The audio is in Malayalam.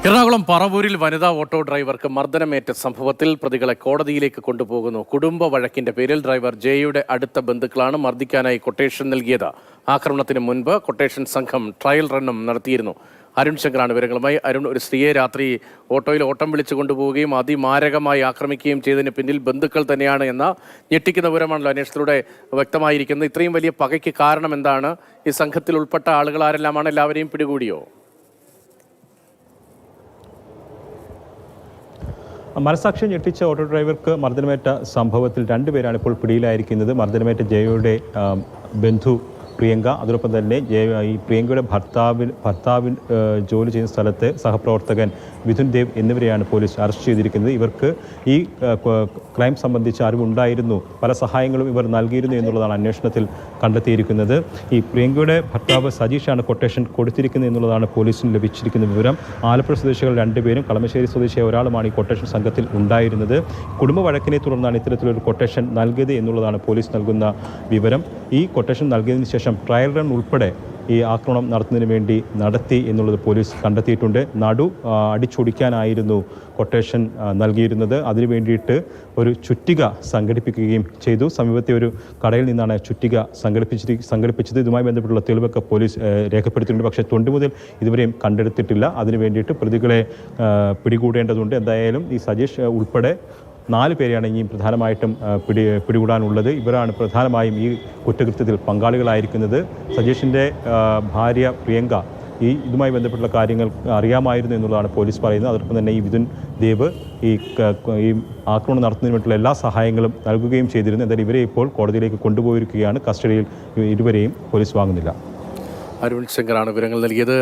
എറണാകുളം പറവൂരിൽ വനിതാ ഓട്ടോ ഡ്രൈവർക്ക് മർദ്ദനമേറ്റ സംഭവത്തിൽ പ്രതികളെ കോടതിയിലേക്ക് കൊണ്ടുപോകുന്നു. കുടുംബ വഴക്കിന്റെ പേരിൽ ഡ്രൈവർ ജയയുടെ അടുത്ത ബന്ധുക്കളാണ് മർദ്ദിക്കാനായി കൊട്ടേഷൻ നൽകിയത്. ആക്രമണത്തിന് മുൻപ് കൊട്ടേഷൻ സംഘം ട്രയൽ റണ്ണും നടത്തിയിരുന്നു. അരുൺ ശങ്കറാണ് വിവരങ്ങളുമായി. അരുൺ, ഒരു സ്ത്രീയെ രാത്രി ഓട്ടോയിൽ ഓട്ടം വിളിച്ചു കൊണ്ടുപോവുകയും അതിമാരകമായി ആക്രമിക്കുകയും ചെയ്തതിന് പിന്നിൽ ബന്ധുക്കൾ തന്നെയാണ് എന്ന ഞെട്ടിക്കുന്ന വിവരമാണല്ലോ അന്വേഷണത്തിലൂടെ വ്യക്തമായിരിക്കുന്നത്. ഇത്രയും വലിയ പകയ്ക്ക് കാരണം എന്താണ്? ഈ സംഘത്തിൽ ഉൾപ്പെട്ട ആളുകൾ ആരെല്ലാമാണ്? എല്ലാവരെയും പിടികൂടിയോ? മനസാക്ഷി ഞെട്ടിച്ച ഓട്ടോ ഡ്രൈവർക്ക് മർദ്ദനമേറ്റ സംഭവത്തിൽ രണ്ടുപേരാണ് ഇപ്പോൾ പിടിയിലായിരിക്കുന്നത്. മർദ്ദനമേറ്റ ജയയുടെ ബന്ധു പ്രിയങ്ക, അതോടൊപ്പം തന്നെ ഈ പ്രിയങ്കയുടെ ഭർത്താവിൻ ജോലി ചെയ്യുന്ന സ്ഥലത്തെ സഹപ്രവർത്തകൻ മിഥുൻ ദേവ് എന്നിവരെയാണ് പോലീസ് അറസ്റ്റ് ചെയ്തിരിക്കുന്നത്. ഇവർക്ക് ഈ ക്രൈം സംബന്ധിച്ച് അറിവുണ്ടായിരുന്നു, പല സഹായങ്ങളും ഇവർ നൽകിയിരുന്നു എന്നുള്ളതാണ് അന്വേഷണത്തിൽ കണ്ടെത്തിയിരിക്കുന്നത്. ഈ പ്രിയങ്കയുടെ ഭർത്താവ് സജീഷാണ് കൊട്ടേഷൻ കൊടുത്തിരിക്കുന്നത് എന്നുള്ളതാണ് പോലീസിന് ലഭിച്ചിരിക്കുന്ന വിവരം. ആലപ്പുഴ സ്വദേശികൾ രണ്ടുപേരും കളമശ്ശേരി സ്വദേശിയായ ഒരാളുമാണ് ഈ കൊട്ടേഷൻ സംഘത്തിൽ ഉണ്ടായിരുന്നത്. കുടുംബ വഴക്കിനെ തുടർന്നാണ് ഇത്തരത്തിലൊരു കൊട്ടേഷൻ നൽകിയത് എന്നുള്ളതാണ് പോലീസ് നൽകുന്ന വിവരം. ഈ കൊട്ടേഷൻ നൽകിയതിന് ശേഷം ട്രയൽ റൺ ഉൾപ്പെടെ ഈ ആക്രമണം നടത്തുന്നതിന് വേണ്ടി നടത്തി എന്നുള്ളത് പോലീസ് കണ്ടെത്തിയിട്ടുണ്ട്. അടിച്ചൊടിക്കാനായിരുന്നു കൊട്ടേഷൻ നൽകിയിരുന്നത്. അതിനു വേണ്ടിയിട്ട് ഒരു ചുറ്റിക സംഘടിപ്പിക്കുകയും ചെയ്തു. സമീപത്തെ ഒരു കടയിൽ നിന്നാണ് ചുറ്റിക സംഘടിപ്പിച്ചത്. ഇതുമായി ബന്ധപ്പെട്ടുള്ള തെളിവൊക്കെ പോലീസ് രേഖപ്പെടുത്തിയിട്ടുണ്ട്. പക്ഷേ തൊണ്ടി മുതൽ ഇതുവരെയും കണ്ടെടുത്തിട്ടില്ല. അതിനു വേണ്ടിയിട്ട് പ്രതികളെ പിടികൂടേണ്ടതുണ്ട്. എന്തായാലും ഈ സജീഷ് ഉൾപ്പെടെ 4 പേരെയാണ് ഇനിയും പ്രധാനമായിട്ടും പിടികൂടാനുള്ളത്. ഇവരാണ് പ്രധാനമായും ഈ കുറ്റകൃത്യത്തിൽ പങ്കാളികളായിരിക്കുന്നത്. സജീഷിൻ്റെ ഭാര്യ പ്രിയങ്ക ഇതുമായി ബന്ധപ്പെട്ടുള്ള കാര്യങ്ങൾ അറിയാമായിരുന്നു എന്നുള്ളതാണ് പോലീസ് പറയുന്നത്. അതോടൊപ്പം തന്നെ ഈ മിഥുൻ ദേവ് ഈ ആക്രമണം നടത്തുന്നതിന് വേണ്ടിയുള്ള എല്ലാ സഹായങ്ങളും നൽകുകയും ചെയ്തിരുന്നു. എന്തായാലും ഇവരെ ഇപ്പോൾ കോടതിയിലേക്ക് കൊണ്ടുപോയിരിക്കുകയാണ്. കസ്റ്റഡിയിൽ ഇരുവരെയും പോലീസ് വാങ്ങുന്നില്ല. അരുൺ ശങ്കറാണ് വിവരങ്ങൾ നൽകിയത്.